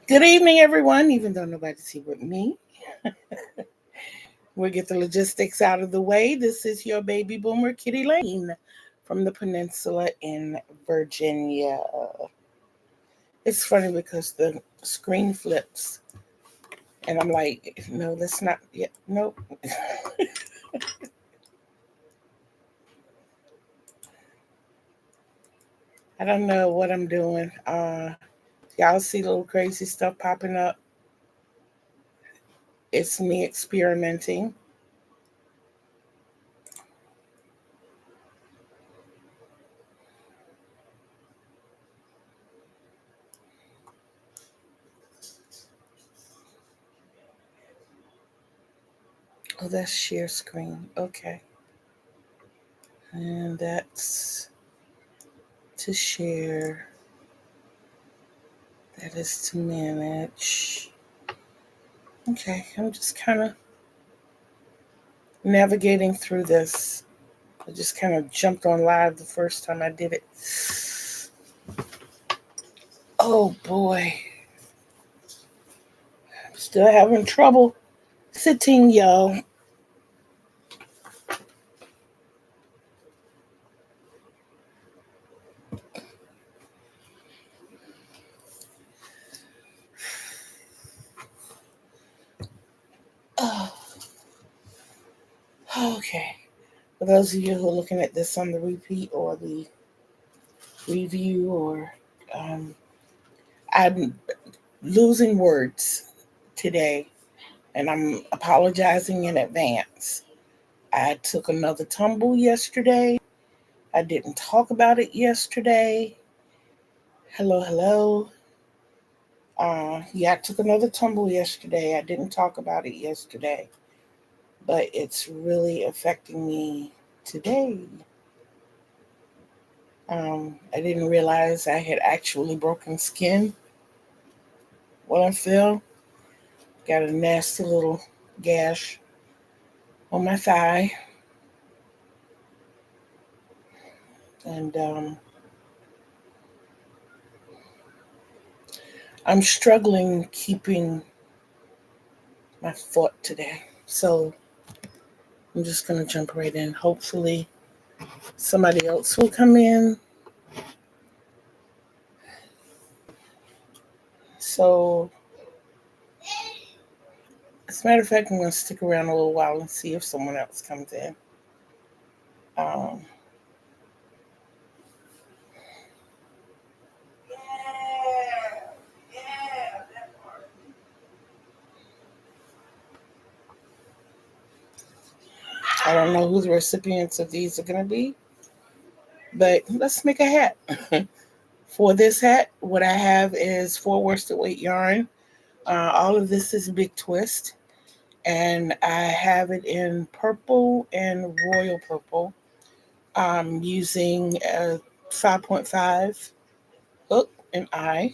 Good evening, everyone, even though nobody's here with me. We'll get the logistics out of the way. This is your baby boomer, Kitty Lane, from the peninsula in Virginia. It's funny because the screen flips, and I'm like, no, that's not yet. Nope. I don't know what I'm doing. Y'all see little crazy stuff popping up. It's me experimenting. Oh, that's share screen. Okay. And that's to share. That is to manage. Okay, I'm just kind of navigating through this. I just kind of jumped on live the first time I did it. Oh boy. I'm still having trouble sitting, y'all. Oh, okay. For those of you who are looking at this on the repeat or the review, or I'm losing words today, and I'm apologizing in advance. I took another tumble yesterday. I didn't talk about it yesterday. Hello, hello. Yeah, I took another tumble yesterday. I didn't talk about it yesterday, but it's really affecting me today. I didn't realize I had actually broken skin when I fell. Got a nasty little gash on my thigh, and I'm struggling keeping my foot today. So I'm just going to jump right in. Hopefully, somebody else will come in. So, as a matter of fact, I'm going to stick around a little while and see if someone else comes in. Um, I don't know who the recipients of these are going to be, but let's make a hat. For this hat, what I have is 4 worsted weight yarn. All of this is Big Twist, and I have it in purple and royal purple. I'm using a 5.5 hook and my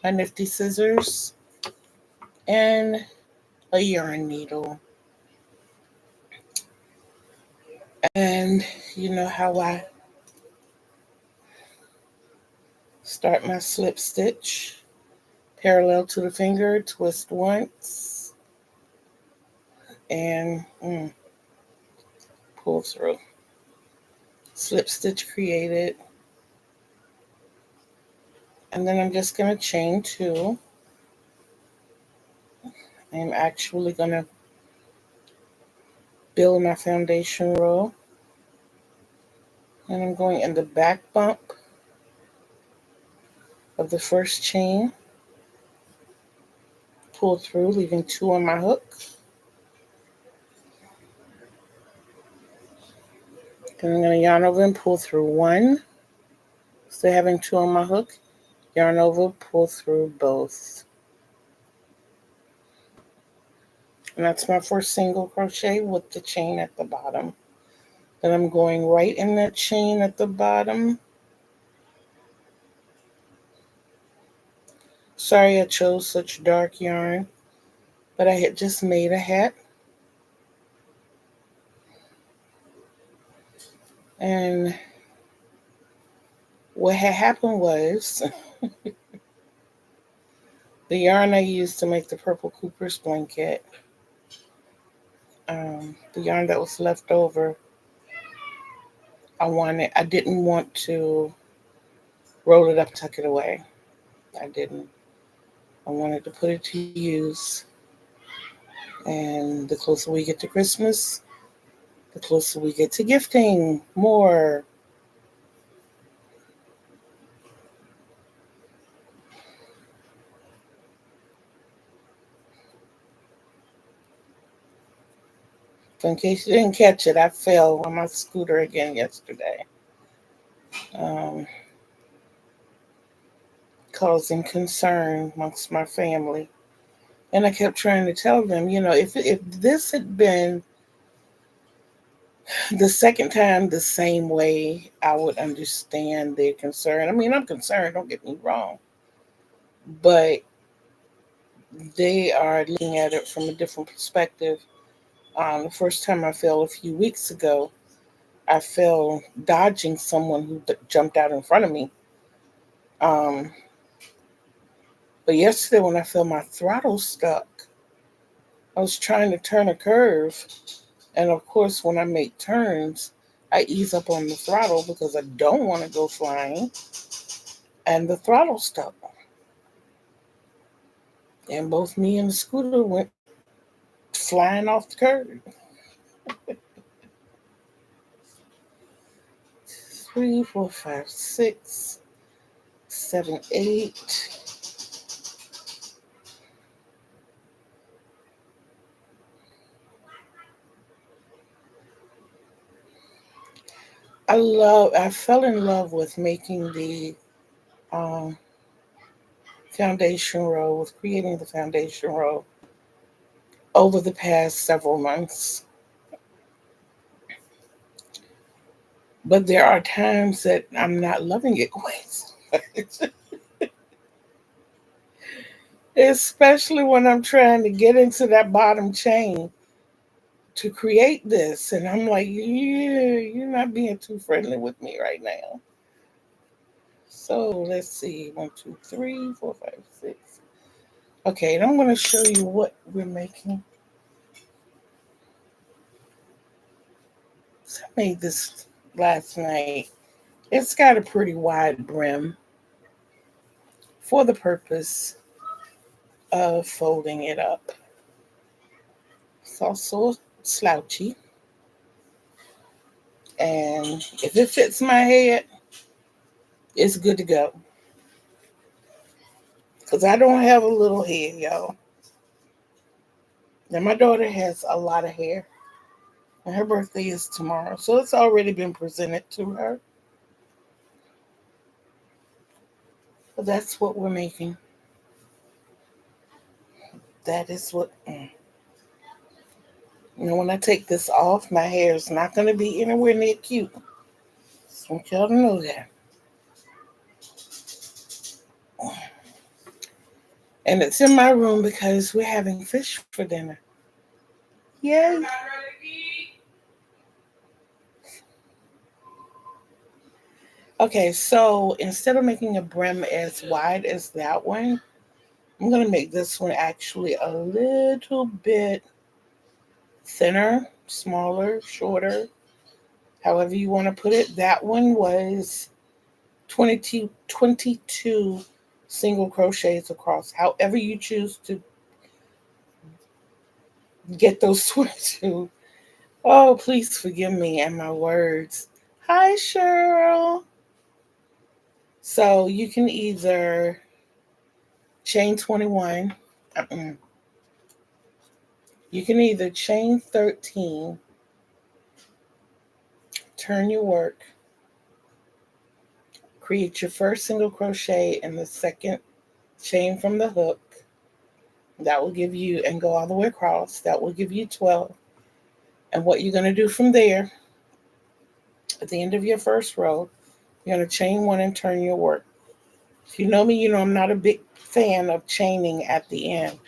nifty scissors, and a yarn needle. And you know how I start my slip stitch. Parallel to the finger, twist once, and pull through. Slip stitch created. And then I'm just going to chain 2. I'm actually going to build my foundation row. And I'm going in the back bump of the first chain. Pull through, leaving 2 on my hook. Then I'm going to yarn over and pull through 1. Still having 2 on my hook. Yarn over, pull through both. And that's my first single crochet with the chain at the bottom. Then I'm going right in that chain at the bottom. Sorry I chose such dark yarn, but I had just made a hat. And what had happened was The yarn I used to make the Purple Cooper's blanket, the yarn that was left over, I didn't want to roll it up, tuck it away. I didn't. I wanted to put it to use. And the closer we get to Christmas, the closer we get to gifting more. So in case you didn't catch it, I fell on my scooter again yesterday, um, causing concern amongst my family. And I kept trying to tell them, if this had been the second time the same way, I would understand their concern. I mean, I'm concerned, don't get me wrong, but they are looking at it from a different perspective. The first time I fell a few weeks ago, I fell dodging someone who jumped out in front of me. Um, but yesterday, when I felt my throttle stuck, I was trying to turn a curve. And of course, when I make turns, I ease up on the throttle because I don't want to go flying. And the throttle stuck. And both me and the scooter went flying off the curb. 3, 4, 5, 6, 7, 8. I fell in love with making the um, foundation row, with creating the foundation row over the past several months. But there are times that I'm not loving it quite so much. Especially when I'm trying to get into that bottom chain to create this. And I'm like, yeah, you're not being too friendly with me right now. So let's see. 1, 2, 3, 4, 5, 6. Okay, and I'm going to show you what we're making. So I made this last night. It's got a pretty wide brim for the purpose of folding it up. It's also slouchy. And if it fits my head, it's good to go. Because I don't have a little head, y'all. Now, my daughter has a lot of hair. And her birthday is tomorrow. So it's already been presented to her. But that's what we're making. That is what... when I take this off, my hair is not going to be anywhere near cute. Just want y'all to know that. And it's in my room because we're having fish for dinner. Yay. Okay, so instead of making a brim as wide as that one, I'm going to make this one actually a little bit thinner, smaller, shorter, however you want to put it. That one was 22 single crochets across. However you choose to get those 22. Oh, please forgive me and my words. Hi, Cheryl. So you can either chain 21. You can either chain 13, turn your work, create your first single crochet in the second chain from the hook. That will give you, and go all the way across. That will give you 12. And what you're going to do from there, at the end of your first row, you're going to chain 1 and turn your work. If you know me, you know I'm not a big fan of chaining at the end,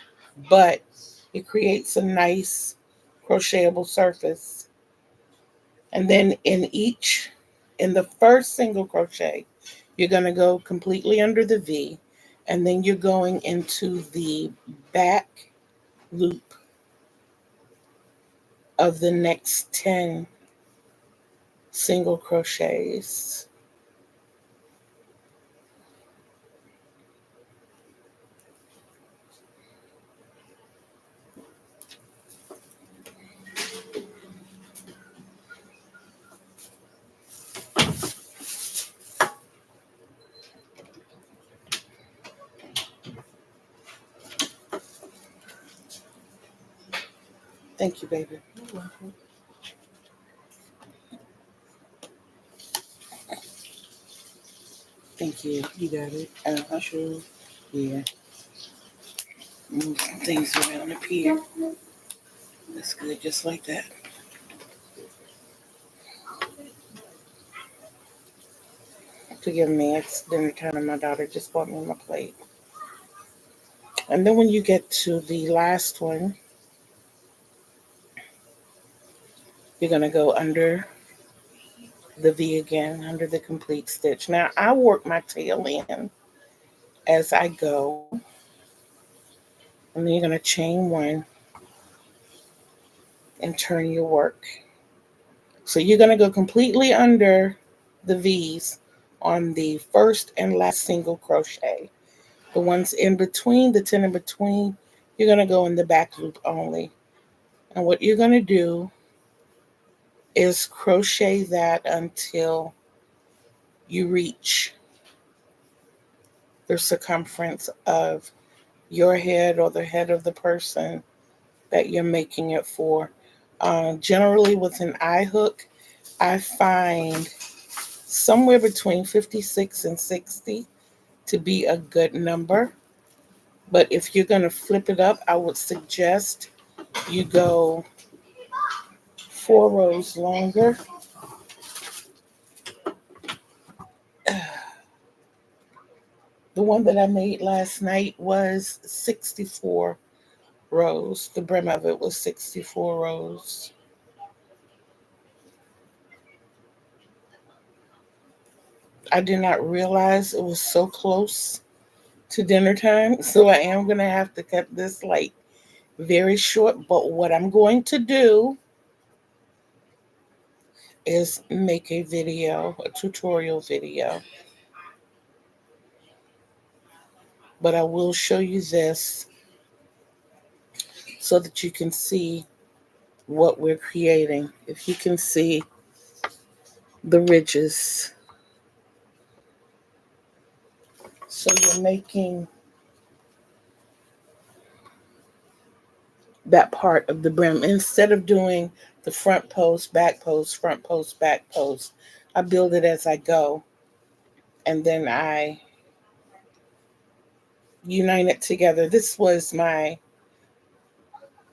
but it creates a nice crochetable surface. And then in the first single crochet, you're going to go completely under the V. And then you're going into the back loop of the next 10 single crochets. Thank you, baby. You're welcome. Thank you. You got it. Sure. Yeah. Move some things around up here. That's good, just like that. Forgive me, it's dinner time and my daughter just bought me my plate. And then when you get to the last one, you're going to go under the V again, under the complete stitch. Now, I work my tail in as I go. And then you're going to chain one and turn your work. So you're going to go completely under the V's on the first and last single crochet. The ones in between, the 10 in between, you're going to go in the back loop only. And what you're going to do is crochet that until you reach the circumference of your head or the head of the person that you're making it for. Generally with an eye hook, I find somewhere between 56 and 60 to be a good number. But if you're going to flip it up, I would suggest you go 4 rows longer. The one that I made last night was 64 rows. The brim of it was 64 rows. I did not realize it was so close to dinner time, so I am going to have to cut this like very short. But what I'm going to do is make a video, a tutorial video. But I will show you this so that you can see what we're creating. If you can see the ridges. So you're making that part of the brim. Instead of doing the front post, back post, front post, back post, I build it as I go. And then I unite it together. This was my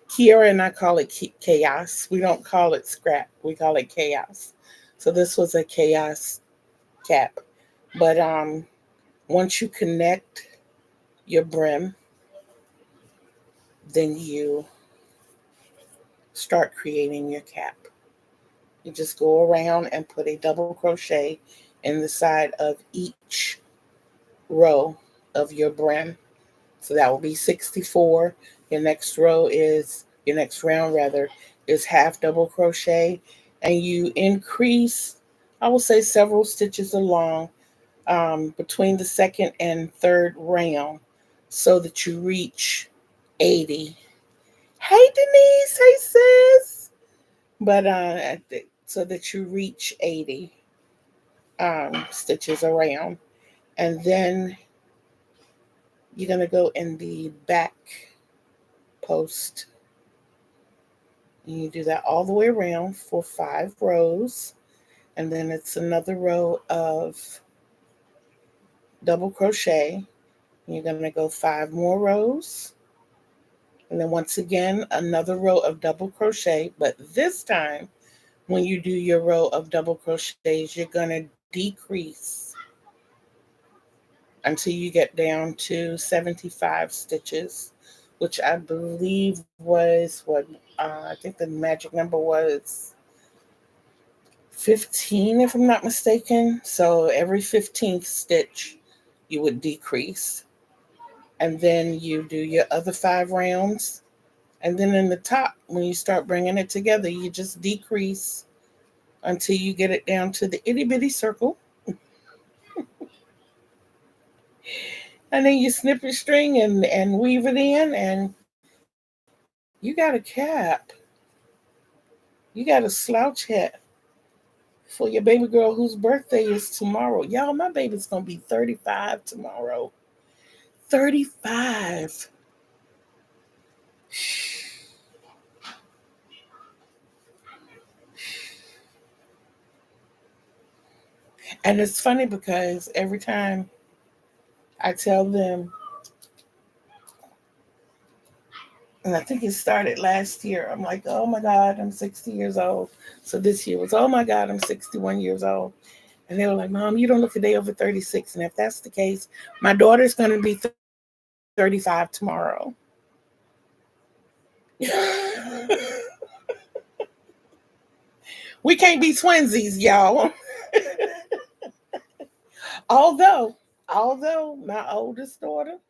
Kiara and I call it chaos. We don't call it scrap. We call it chaos. So this was a chaos cap. But once you connect your brim, then you start creating your cap. You just go around and put a double crochet in the side of each row of your brim. So that will be 64. Your next round is half double crochet, and you increase, I will say, several stitches along between the second and third round so that you reach 80. Hey Denise, hey sis. But so that you reach 80 stitches around, and then you're going to go in the back post, and you do that all the way around for 5 rows, and then it's another row of double crochet, and you're going to go 5 more rows, and then once again another row of double crochet. But this time when you do your row of double crochets, you're going to decrease until you get down to 75 stitches, which I believe was what I think the magic number was 15, if I'm not mistaken. So every 15th stitch you would decrease. And then you do your other 5 rounds. And then in the top, when you start bringing it together, you just decrease until you get it down to the itty bitty circle. And then you snip your string and weave it in, and you got a cap. You got a slouch hat for your baby girl whose birthday is tomorrow. Y'all, my baby's going to be 35 tomorrow. 35. And it's funny because every time I tell them, and I think it started last year, I'm like, oh my God, I'm 60 years old. So this year was, oh my God, I'm 61 years old. And they were like, Mom, you don't look a day over 36. And if that's the case, my daughter's going to be 35 tomorrow. We can't be twinsies, y'all. although, although my oldest daughter's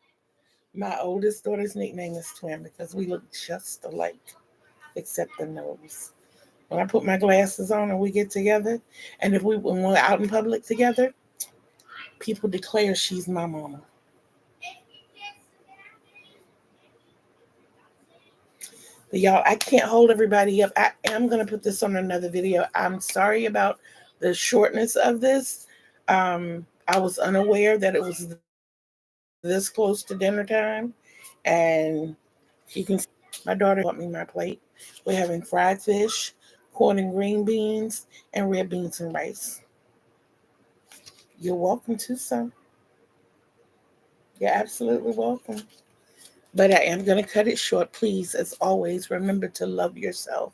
nickname is Twin because we look just alike, except the nose. When I put my glasses on and we get together, and when we're out in public together, people declare she's my mama. But y'all, I can't hold everybody up. I am gonna put this on another video. I'm sorry about the shortness of this. I was unaware that it was this close to dinner time, and you can see my daughter bought me my plate. We're having fried fish, corn and green beans, and red beans and rice. You're welcome to some. You're absolutely welcome. But I am going to cut it short. Please, as always, remember to love yourself.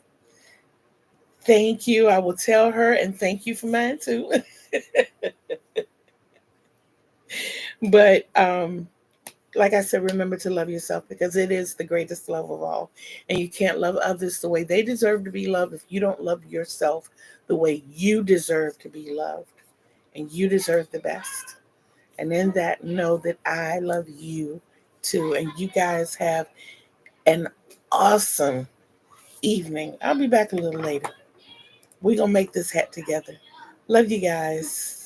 Thank you. I will tell her, and thank you for mine too. But like I said, remember to love yourself because it is the greatest love of all. And you can't love others the way they deserve to be loved if you don't love yourself the way you deserve to be loved. And you deserve the best. And in that, know that I love you too. And you guys have an awesome evening. I'll be back a little later. We're going to make this hat together. Love you guys.